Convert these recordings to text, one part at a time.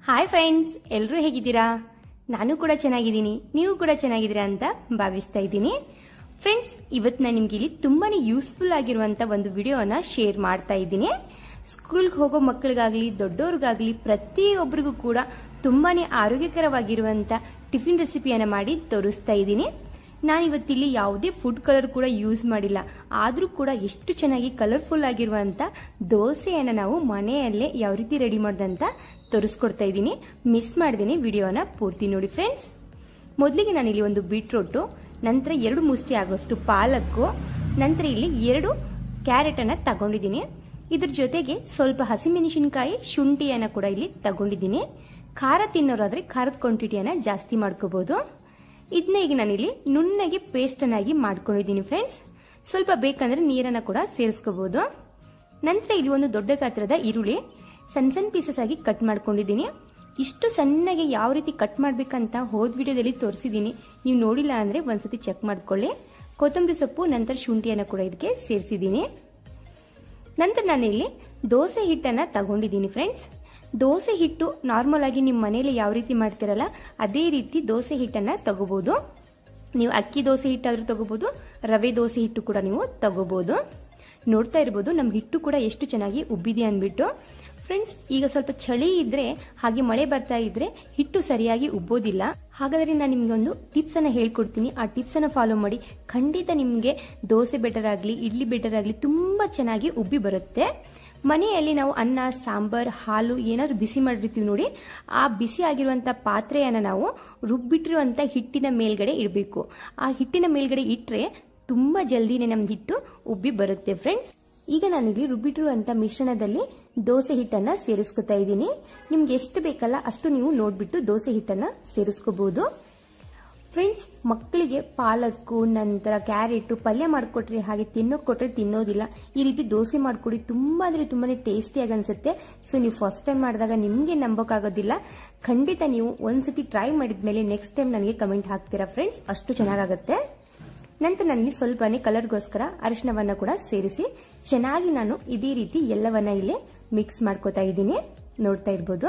Hi friends, ಎಲ್ಲರೂ ಹೇಗಿದ್ದೀರಾ? ನಾನು ಕೂಡ ಚೆನ್ನಾಗಿದ್ದೀನಿ, ನೀವು ಕೂಡ ಚೆನ್ನಾಗಿದ್ದೀರಾ ಅಂತ ಭಾವಿಸ್ತಾ ಇದ್ದೀನಿ. ಫ್ರೆಂಡ್ಸ್, ಇವತ್ತು ನಾನು ನಿಮ್ಗೆ ಇಲ್ಲಿ ತುಂಬಾನೇ ಯೂಸ್ಫುಲ್ ಆಗಿರುವಂತ ಒಂದು ವಿಡಿಯೋನ ಶೇರ್ ಮಾಡ್ತಾ ಇದ್ದೀನಿ. ಸ್ಕೂಲ್ಗೆ ಹೋಗೋ ಮಕ್ಕಳಿಗಾಗ್ಲಿ ದೊಡ್ಡವ್ರಿಗಾಗ್ಲಿ ಪ್ರತಿಯೊಬ್ಬರಿಗೂ ಕೂಡ ತುಂಬಾನೇ ಆರೋಗ್ಯಕರವಾಗಿರುವಂತ ಟಿಫಿನ್ ರೆಸಿಪಿಯನ್ನ ಮಾಡಿ ತೋರಿಸ್ತಾ ಇದ್ದೀನಿ. ನಾನಿವತ್ತಿಲ್ಲಿ ಯಾವುದೇ ಫುಡ್ ಕಲರ್ ಕೂಡ ಯೂಸ್ ಮಾಡಿಲ್ಲ, ಆದ್ರೂ ಕೂಡ ಎಷ್ಟು ಚೆನ್ನಾಗಿ ಕಲರ್ಫುಲ್ ಆಗಿರುವಂತ ದೋಸೆಯನ್ನ ನಾವು ಮನೆಯಲ್ಲೇ ಯಾವ ರೀತಿ ರೆಡಿ ಮಾಡೋದಂತ ತೋರಿಸ್ಕೊಡ್ತಾ ಇದ್ದೀನಿ. ಮಿಸ್ ಮಾಡ್ದೇನೆ ವಿಡಿಯೋನ ಪೂರ್ತಿ ನೋಡಿ ಫ್ರೆಂಡ್ಸ್. ಮೊದಲಿಗೆ ನಾನಿಲ್ಲಿ ಒಂದು ಬೀಟ್ರೂಟು, ನಂತರ 2 ಮುಷ್ಟಿ ಆಗೋಷ್ಟು ಪಾಲಕ್ಕು, ನಂತರ ಇಲ್ಲಿ 2 ಕ್ಯಾರೆಟ್ ಅನ್ನ ತಗೊಂಡಿದ್ದೀನಿ. ಇದ್ರ ಜೊತೆಗೆ ಸ್ವಲ್ಪ ಹಸಿಮೆಣಸಿನಕಾಯಿ, ಶುಂಠಿಯನ್ನ ಕೂಡ ಇಲ್ಲಿ ತಗೊಂಡಿದ್ದೀನಿ. ಖಾರ ತಿನ್ನೋರಾದ್ರೆ ಖಾರದ ಕ್ವಾಂಟಿಟಿಯನ್ನ ಜಾಸ್ತಿ ಮಾಡ್ಕೋಬಹುದು. ಇದನ್ನ ಈಗ ನಾನಿಲ್ಲಿ ನುಣ್ಣಗೆ ಪೇಸ್ಟ್ ಅನ್ನಾಗಿ ಮಾಡ್ಕೊಂಡಿದ್ದೀನಿ ಫ್ರೆಂಡ್ಸ್. ಸ್ವಲ್ಪ ಬೇಕಂದ್ರೆ ನೀರನ್ನ ಕೂಡ ಸೇರಿಸ್ಕೋಬಹುದು. ನಂತರ ಇಲ್ಲಿ ಒಂದು ದೊಡ್ಡ ಗಾತ್ರದ ಈರುಳ್ಳಿ ಸಣ್ಣ ಸಣ್ಣ ಪೀಸಸ್ ಆಗಿ ಕಟ್ ಮಾಡ್ಕೊಂಡಿದ್ದೀನಿ. ಇಷ್ಟು ಸಣ್ಣಗೆ ಯಾವ ರೀತಿ ಕಟ್ ಮಾಡ್ಬೇಕಂತ ಹೋದ ವಿಡಿಯೋದಲ್ಲಿ ತೋರಿಸಿದ್ದೀನಿ, ನೀವು ನೋಡಿಲ್ಲ ಅಂದ್ರೆ ಒಂದ್ಸತಿ ಚೆಕ್ ಮಾಡ್ಕೊಳ್ಳಿ. ಕೊತ್ತಂಬರಿ ಸೊಪ್ಪು, ನಂತರ ಶುಂಠಿಯನ್ನ ಕೂಡ ಇದಕ್ಕೆ ಸೇರಿಸಿದ್ದೀನಿ. ನಂತರ ನಾನಿಲ್ಲಿ ದೋಸೆ ಹಿಟ್ಟನ್ನ ತಗೊಂಡಿದ್ದೀನಿ ಫ್ರೆಂಡ್ಸ್. ದೋಸೆ ಹಿಟ್ಟು ನಾರ್ಮಲ್ ಆಗಿ ನಿಮ್ಮ ಮನೆಯಲ್ಲಿ ಯಾವ ರೀತಿ ಮಾಡ್ತಿರಲ್ಲ ಅದೇ ರೀತಿ ದೋಸೆ ಹಿಟ್ಟನ್ನ ತಗೋಬಹುದು. ನೀವು ಅಕ್ಕಿ ದೋಸೆ ಹಿಟ್ಟಾದ್ರೂ ತಗೋಬಹುದು, ರವೆ ದೋಸೆ ಹಿಟ್ಟು ಕೂಡ ನೀವು ತಗೋಬಹುದು. ನೋಡ್ತಾ ಇರ್ಬೋದು ನಮ್ಮ ಹಿಟ್ಟು ಕೂಡ ಎಷ್ಟು ಚೆನ್ನಾಗಿ ಉಬ್ಬಿದೆ ಅಂದ್ಬಿಟ್ಟು. ಫ್ರೆಂಡ್ಸ್, ಈಗ ಸ್ವಲ್ಪ ಚಳಿ ಇದ್ರೆ ಹಾಗೆ ಮಳೆ ಬರ್ತಾ ಇದ್ರೆ ಹಿಟ್ಟು ಸರಿಯಾಗಿ ಉಬ್ಬೋದಿಲ್ಲ. ಹಾಗಾದ್ರೆ ನಾನು ನಿಮ್ಗೆ ಒಂದು ಟಿಪ್ಸ್ ಅನ್ನ ಹೇಳ್ಕೊಡ್ತೀನಿ. ಆ ಟಿಪ್ಸ್ ಅನ್ನ ಫಾಲೋ ಮಾಡಿ ಖಂಡಿತ ನಿಮ್ಗೆ ದೋಸೆ ಬೆಟರ್ ಆಗ್ಲಿ, ಇಡ್ಲಿ ಬೆಟರ್ ಆಗ್ಲಿ ತುಂಬಾ ಚೆನ್ನಾಗಿ ಉಬ್ಬಿ ಬರುತ್ತೆ. ಮನೆಯಲ್ಲಿ ನಾವು ಅನ್ನ, ಸಾಂಬಾರ್, ಹಾಲು ಏನಾದ್ರು ಬಿಸಿ ಮಾಡಿರ್ತೀವಿ ನೋಡಿ, ಆ ಬಿಸಿ ಆಗಿರುವಂತ ಪಾತ್ರೆಯನ್ನ ನಾವು ರುಬ್ಬಿಟ್ಟಿರುವಂತ ಹಿಟ್ಟಿನ ಮೇಲ್ಗಡೆ ಇಡಬೇಕು. ಆ ಹಿಟ್ಟಿನ ಮೇಲ್ಗಡೆ ಇಟ್ರೆ ತುಂಬಾ ಜಲ್ದಿನೇ ನಮ್ದು ಹಿಟ್ಟು ಉಬ್ಬಿ ಬರುತ್ತೆ ಫ್ರೆಂಡ್ಸ್. ಈಗ ನಾನಿಲ್ಲಿ ರುಬ್ಬಿಟ್ಟಿರುವಂತ ಮಿಶ್ರಣದಲ್ಲಿ ದೋಸೆ ಹಿಟ್ಟನ್ನ ಸೇರಿಸ್ಕೊತಾ ಇದ್ದೀನಿ. ನಿಮ್ಗೆ ಎಷ್ಟು ಬೇಕಲ್ಲ ಅಷ್ಟು ನೀವು ನೋಡ್ಬಿಟ್ಟು ದೋಸೆ ಹಿಟ್ಟನ್ನ ಸೇರಿಸ್ಕೋಬಹುದು. ಫ್ರೆಂಡ್ಸ್, ಮಕ್ಕಳಿಗೆ ಪಾಲಕ್ಕು ನಂತರ ಕ್ಯಾರೆಟ್ ಪಲ್ಯ ಮಾಡ್ಕೊಟ್ರೆ ಹಾಗೆ ತಿನ್ನೋಕ್ ಕೊಟ್ರೆ ತಿನ್ನೋದಿಲ್ಲ. ಈ ರೀತಿ ದೋಸೆ ಮಾಡ್ಕೊಡಿ, ತುಂಬಾ ಅಂದ್ರೆ ತುಂಬಾನೇ ಟೇಸ್ಟಿಯಾಗಿ ಅನ್ಸುತ್ತೆ. ಸೊ ನೀವು ಫಸ್ಟ್ ಟೈಮ್ ಮಾಡಿದಾಗ ನಿಮ್ಗೆ ನಂಬೋಕ್ಕಾಗೋದಿಲ್ಲ. ಖಂಡಿತ ನೀವು ಒಂದ್ಸತಿ ಟ್ರೈ ಮಾಡಿದ್ಮೇಲೆ ನೆಕ್ಸ್ಟ್ ಟೈಮ್ ನನಗೆ ಕಮೆಂಟ್ ಹಾಕ್ತೀರಾ ಫ್ರೆಂಡ್ಸ್, ಅಷ್ಟು ಚೆನ್ನಾಗಾಗತ್ತೆ. ನಂತರ ನಾನಿಲ್ಲಿ ಸ್ವಲ್ಪನೇ ಕಲರ್ಗೋಸ್ಕರ ಅರಿಶಿನವನ್ನ ಕೂಡ ಸೇರಿಸಿ ಚೆನ್ನಾಗಿ ನಾನು ಇದೇ ರೀತಿ ಎಲ್ಲವನ್ನ ಇಲ್ಲಿ ಮಿಕ್ಸ್ ಮಾಡ್ಕೋತಾ ಇದ್ದೀನಿ. ನೋಡ್ತಾ ಇರ್ಬೋದು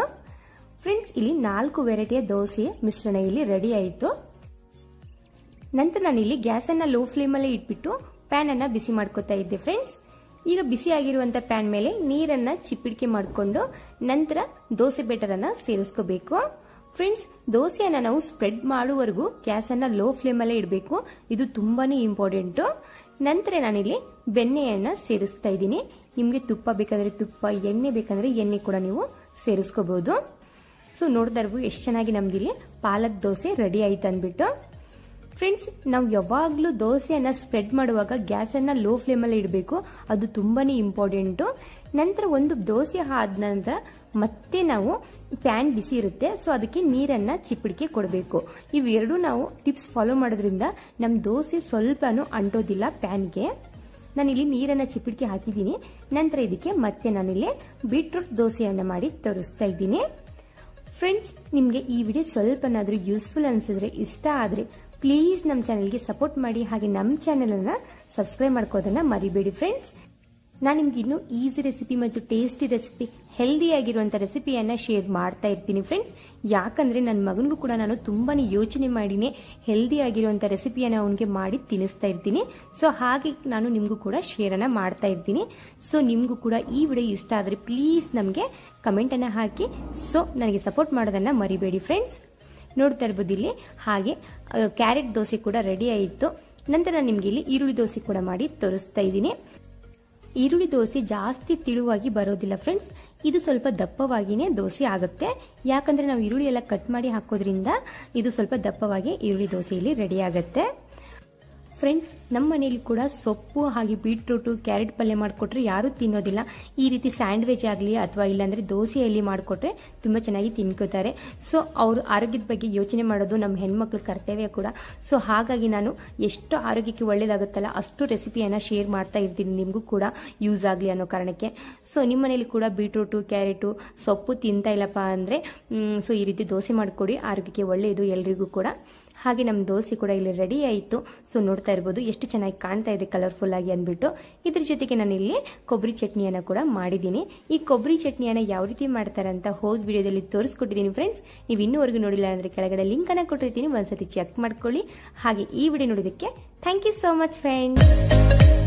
ಫ್ರೆಂಡ್ಸ್, ಇಲ್ಲಿ 4 ವೆರೈಟಿಯ ದೋಸೆಯ ಮಿಶ್ರಣ ಇಲ್ಲಿ ರೆಡಿ ಆಯಿತು. ನಂತರ ನಾನಿಲ್ಲಿ ಗ್ಯಾಸ್ ಅನ್ನ ಲೋ ಫ್ಲೇಮ್ ಅಲ್ಲೇ ಇಟ್ಬಿಟ್ಟು ಪ್ಯಾನ್ ಅನ್ನ ಬಿಸಿ ಮಾಡ್ಕೋತಾ ಇದ್ದೆ ಫ್ರೆಂಡ್ಸ್. ಈಗ ಬಿಸಿ ಆಗಿರುವಂತ ಪ್ಯಾನ್ ಮೇಲೆ ನೀರನ್ನ ಚಿಪ್ಪಿಡಿಕೆ ಮಾಡಿಕೊಂಡು ನಂತರ ದೋಸೆ ಬ್ಯಾಟರ್ ಅನ್ನ ಸೇರಿಸ್ಕೋಬೇಕು. ಫ್ರೆಂಡ್ಸ್, ದೋಸೆಯನ್ನ ನಾವು ಸ್ಪ್ರೆಡ್ ಮಾಡುವವರೆಗೂ ಗ್ಯಾಸ್ ಅನ್ನ ಲೋ ಫ್ಲೇಮ್ ಅಲ್ಲೇ ಇಡಬೇಕು. ಇದು ತುಂಬಾನೇ ಇಂಪಾರ್ಟೆಂಟ್. ನಂತರ ನಾನಿಲ್ಲಿ ಬೆಣ್ಣೆಯನ್ನ ಸೇರಿಸ್ತಾ ಇದ್ದೀನಿ. ನಿಮ್ಗೆ ತುಪ್ಪ ಬೇಕಾದ್ರೆ ತುಪ್ಪ, ಎಣ್ಣೆ ಬೇಕಂದ್ರೆ ಎಣ್ಣೆ ಕೂಡ ನೀವು ಸೇರಿಸ್ಕೋಬಹುದು. ಸೊ ನೋಡ್ತಾ ಇರ್ಬೋದು ಎಷ್ಟು ಚೆನ್ನಾಗಿ ನಮ್ದಿಲ್ಲಿ ಪಾಲಕ್ ದೋಸೆ ರೆಡಿ ಆಯ್ತು ಅಂದ್ಬಿಟ್ಟು. ಫ್ರೆಂಡ್ಸ್, ನಾವು ಯಾವಾಗ್ಲೂ ದೋಸೆಯನ್ನ ಸ್ಪ್ರೆಡ್ ಮಾಡುವಾಗ ಗ್ಯಾಸ್ ಅನ್ನ ಲೋ ಫ್ಲೇಮ್ ಅಲ್ಲಿ ಇಡಬೇಕು, ಅದು ತುಂಬಾನೇ ಇಂಪಾರ್ಟೆಂಟ್. ನಂತರ ಒಂದು ದೋಸೆ ಆದ ನಂತರ ಮತ್ತೆ ನಾವು ಪ್ಯಾನ್ ಬಿಸಿ ಇರುತ್ತೆ, ಸೊ ಅದಕ್ಕೆ ನೀರನ್ನ ಚಿಪ್ಪಿಡಿಕೆ ಕೊಡಬೇಕು. ಇವೆರಡು ನಾವು ಟಿಪ್ಸ್ ಫಾಲೋ ಮಾಡೋದ್ರಿಂದ ನಮ್ ದೋಸೆ ಸ್ವಲ್ಪನೂ ಅಂಟೋದಿಲ್ಲ ಪ್ಯಾನ್ಗೆ. ನಾನಿಲ್ಲಿ ನೀರನ್ನ ಚಿಪ್ಪಿಡಿಕೆ ಹಾಕಿದ್ದೀನಿ. ನಂತರ ಇದಕ್ಕೆ ಮತ್ತೆ ನಾನಿಲ್ಲಿ ಬೀಟ್ರೂಟ್ ದೋಸೆಯನ್ನ ಮಾಡಿ ತೋರಿಸ್ತಾ ಇದ್ದೀನಿ. ಫ್ರೆಂಡ್ಸ್, ನಿಮ್ಗೆ ಈ ವಿಡಿಯೋ ಸ್ವಲ್ಪನಾದ್ರೂ ಯೂಸ್ಫುಲ್ ಅನ್ಸಿದ್ರೆ, ಇಷ್ಟ ಆದ್ರೆ ಪ್ಲೀಸ್ ನಮ್ಮ ಚಾನೆಲ್ಗೆ ಸಪೋರ್ಟ್ ಮಾಡಿ, ಹಾಗೆ ನಮ್ಮ ಚಾನೆಲ್ ಅನ್ನ ಸಬ್ಸ್ಕ್ರೈಬ್ ಮಾಡ್ಕೋದನ್ನ ಮರಿಬೇಡಿ ಫ್ರೆಂಡ್ಸ್. ನಾನು ನಿಮ್ಗೆ ಇನ್ನೂ ಈಸಿ ರೆಸಿಪಿ ಮತ್ತು ಟೇಸ್ಟಿ ರೆಸಿಪಿ, ಹೆಲ್ದಿ ಆಗಿರುವಂತ ರೆಸಿಪಿಯನ್ನ ಶೇರ್ ಮಾಡ್ತಾ ಇರ್ತೀನಿ ಫ್ರೆಂಡ್ಸ್. ಯಾಕಂದ್ರೆ ನನ್ನ ಮಗನಿಗೂ ಕೂಡ ನಾನು ತುಂಬಾನೇ ಯೋಚನೆ ಮಾಡಿನೇ ಹೆಲ್ದಿ ಆಗಿರುವಂತ ರೆಸಿಪಿಯನ್ನ ಅವನಿಗೆ ಮಾಡಿ ತಿನ್ನಿಸ್ತಾ ಇರ್ತೀನಿ. ಸೊ ಹಾಗೆ ನಾನು ನಿಮ್ಗೂ ಕೂಡ ಶೇರ್ ಅನ್ನ ಮಾಡ್ತಾ ಇರ್ತೀನಿ. ಸೊ ನಿಮ್ಗೂ ಕೂಡ ಈ ವಿಡಿಯೋ ಇಷ್ಟ ಆದ್ರೆ ಪ್ಲೀಸ್ ನಮ್ಗೆ ಕಮೆಂಟ್ ಅನ್ನ ಹಾಕಿ, ಸೊ ನನಗೆ ಸಪೋರ್ಟ್ ಮಾಡೋದನ್ನ ಮರಿಬೇಡಿ ಫ್ರೆಂಡ್ಸ್. ನೋಡ್ತಾ ಇರ್ಬೋದು ಇಲ್ಲಿ ಹಾಗೆ ಕ್ಯಾರೆಟ್ ದೋಸೆ ಕೂಡ ರೆಡಿ ಆಯಿತು. ನಂತರ ನಿಮ್ಗೆ ಇಲ್ಲಿ ಈರುಳ್ಳಿ ದೋಸೆ ಕೂಡ ಮಾಡಿ ತೋರಿಸ್ತಾ ಇದ್ದೀನಿ. ಈರುಳ್ಳಿ ದೋಸೆ ಜಾಸ್ತಿ ತಿಳುವಾಗಿ ಬರೋದಿಲ್ಲ ಫ್ರೆಂಡ್ಸ್, ಇದು ಸ್ವಲ್ಪ ದಪ್ಪವಾಗಿನೇ ದೋಸೆ ಆಗುತ್ತೆ. ಯಾಕಂದ್ರೆ ನಾವು ಈರುಳ್ಳಿ ಎಲ್ಲ ಕಟ್ ಮಾಡಿ ಹಾಕೋದ್ರಿಂದ ಇದು ಸ್ವಲ್ಪ ದಪ್ಪವಾಗಿ ಈರುಳ್ಳಿ ದೋಸೆ ಇಲ್ಲಿ ರೆಡಿ ಆಗುತ್ತೆ. ಫ್ರೆಂಡ್ಸ್, ನಮ್ಮ ಮನೆಯಲ್ಲಿ ಕೂಡ ಸೊಪ್ಪು ಹಾಗೆ ಬೀಟ್ರೂಟ್ ಕ್ಯಾರೆಟ್ ಪಲ್ಯ ಮಾಡಿಕೊಟ್ರೆ ಯಾರು ತಿನ್ನೋದಿಲ್ಲ. ಈ ರೀತಿ ಸ್ಯಾಂಡ್ವಿಚ್ ಆಗಲಿ ಅಥವಾ ಇಲ್ಲಾಂದ್ರೆ ದೋಸೆಯಲ್ಲಿ ಮಾಡಿಕೊಟ್ರೆ ತುಂಬಾ ಚೆನ್ನಾಗಿ ತಿನ್ಕೋತಾರೆ. ಸೊ ಅವರು ಆರೋಗ್ಯದ ಬಗ್ಗೆ ಯೋಚನೆ ಮಾಡೋದು ನಮ್ಮ ಹೆಣ್ಮಕ್ಳ ಕರ್ತವ್ಯ ಕೂಡ. ಸೊ ಹಾಗಾಗಿ ನಾನು ಎಷ್ಟು ಆರೋಗ್ಯಕ್ಕೆ ಒಳ್ಳೇದಾಗುತ್ತಲ್ಲ ಅಷ್ಟು ರೆಸಿಪಿಯನ್ನ ಶೇರ್ ಮಾಡ್ತಾ ಇರ್ತೀನಿ, ನಿಮಗೂ ಕೂಡ ಯೂಸ್ ಆಗಲಿ ಅನ್ನೋ ಕಾರಣಕ್ಕೆ. ಸೊ ನಿಮ್ಮ ಮನೇಲಿ ಕೂಡ ಬೀಟ್ರೂಟು ಕ್ಯಾರೆಟು ಸೊಪ್ಪು ತಿಂತಾ ಇಲ್ಲಪ್ಪ ಅಂದ್ರೆ ಸೊ ಈ ರೀತಿ ದೋಸೆ ಮಾಡಿಕೊಡಿ, ಆರೋಗ್ಯಕ್ಕೆ ಒಳ್ಳೆಯದು ಎಲ್ರಿಗೂ ಕೂಡ. ಹಾಗೆ ನಮ್ಮ ದೋಸೆ ಕೂಡ ಇಲ್ಲಿ ರೆಡಿ ಆಯಿತು. ಸೊ ನೋಡ್ತಾ ಇರ್ಬೋದು ಎಷ್ಟು ಚೆನ್ನಾಗಿ ಕಾಣ್ತಾ ಇದೆ ಕಲರ್ಫುಲ್ ಆಗಿ ಅಂದ್ಬಿಟ್ಟು. ಇದ್ರ ಜೊತೆಗೆ ನಾನು ಇಲ್ಲಿ ಕೊಬ್ಬರಿ ಚಟ್ನಿಯನ್ನು ಕೂಡ ಮಾಡಿದ್ದೀನಿ. ಈ ಕೊಬ್ಬರಿ ಚಟ್ನಿಯನ್ನು ಯಾವ ರೀತಿ ಮಾಡ್ತಾರೆ ಅಂತ ಹೋದ ವಿಡಿಯೋದಲ್ಲಿ ತೋರಿಸ್ಕೊಟ್ಟಿದ್ದೀನಿ ಫ್ರೆಂಡ್ಸ್. ನೀವು ಇನ್ನೂವರೆಗೂ ನೋಡಿಲ್ಲ ಅಂದರೆ ಕೆಳಗಡೆ ಲಿಂಕನ್ನು ಕೊಟ್ಟಿರ್ತೀನಿ, ಒಂದ್ಸತಿ ಚೆಕ್ ಮಾಡ್ಕೊಳ್ಳಿ. ಹಾಗೆ ಈ ವಿಡಿಯೋ ನೋಡಿದ್ದಕ್ಕೆ thank you so much friends.